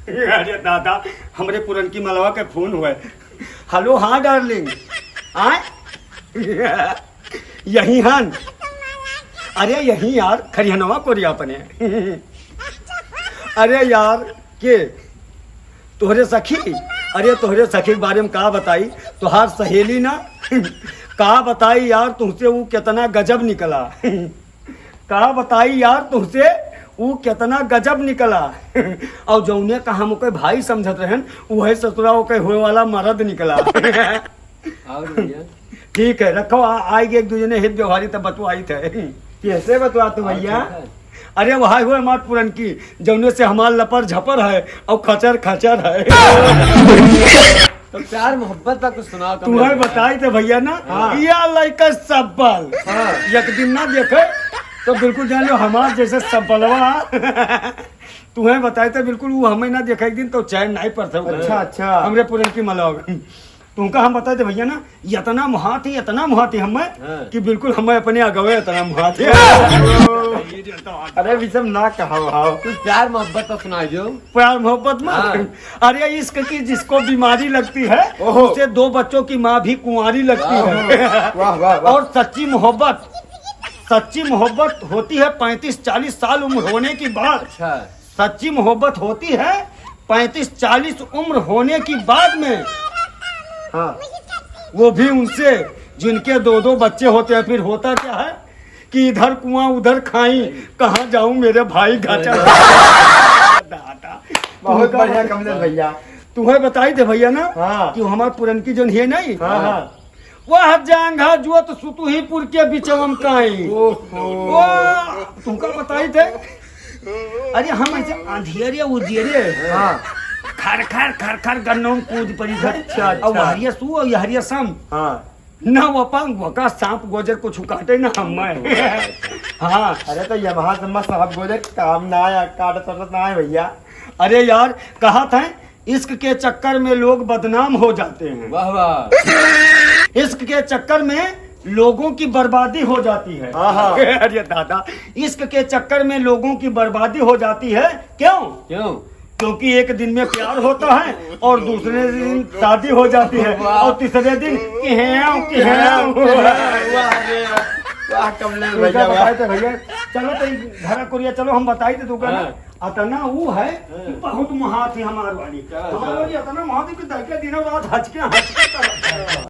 अरे दादा हमरे पुरन की मलवा के फोन हुए। हेलो हाँ डार्लिंग, आए यही हन। अरे यही यार खरिहनवा कोरिया अपने। अरे यार के तोहरे सखी, अरे तोहरे सखी के बारे में का बताई, तोहार सहेली ना का बताई यार तुमसे वो कितना गजब निकला। का बताई यार तुमसे वो कितना गजब निकला। और जौने का हम ओके भाई समझत रहन वही ससुरा ओके हुए वाला मर्द निकला। ठीक है रखो, आएगी एक दूसरे हित व्यवहारी तब बतवाई थे। कैसे बतवा तू भैया? अरे वहाँ हुए हमार पुरन की जौने से हमार लपर झपर है और खचर खचर है। तो प्यार मोहब्बत का कुछ सुनाओ। तुम्हें बताई थे भैया ना, या लड़का सब्बल एक दिन ना देखे तो बिल्कुल जान लो हमार जैसे सब्बलवा। तुम्हें बताए थे बिल्कुल वो हमें ना देखा एक दिन तो चैन नहीं पड़ता। अच्छा अच्छा हमरे पुरन की मलौग तुमका हम बताए थे भैया ना, इतना मुहाती हमें कि बिल्कुल हमें अपने अगवे इतना मुहाती। अरे विषम ना कहो, कुछ प्यार मोहब्बत का सुना दो। प्यार मोहब्बत में अरे इश्क की जिसको बीमारी लगती है उसे दो बच्चों की माँ भी कुंवारी लगती है। वाह वाह। और सच्ची मोहब्बत होती है 35-40 साल उम्र होने की बाद। अच्छा सच्ची मोहब्बत होती है 35-40 उम्र होने की बाद में। हाँ वो भी उनसे जिनके दो बच्चे होते हैं। फिर होता क्या है कि इधर कुआं उधर खाई, कहाँ जाऊं मेरे भाई घाटा। बहुत बढ़िया कमलेश भैया। तुम्हें बताई थे भैया ना कि हमारे पुरन की जो है नहीं वह जांघा जुअत सुतुहीपुर के बिचवम काई तुमका बताई थे। अरे हम ऐसे अंधियरे उजियरे खर खर गन्नों कूद पड़ी घर। और हरिया सु और हरिया सम न वपांग वका सांप गोजर को छुकाटे ना हम। हाँ अरे तो यमहा सम्मा साहब गोजर काम ना आया, काट तरत ना आए भैया। अरे यार कहा था इश्क के चक्कर में लोग बदनाम हो जाते हैं। वाह वाह। इश्क के चक्कर में लोगों की बर्बादी हो जाती है। अरे दादा इश्क के चक्कर में लोगों की बर्बादी हो जाती है। क्यों? क्योंकि एक दिन में प्यार होता है और दूसरे दिन शादी हो जाती है और तीसरे दिन भैया। चलो तो घर कोरिया चलो हम बताई थे तुमको ना अतना वो है बहुत महाती हमार वाली अतना महाती दिन रात हचके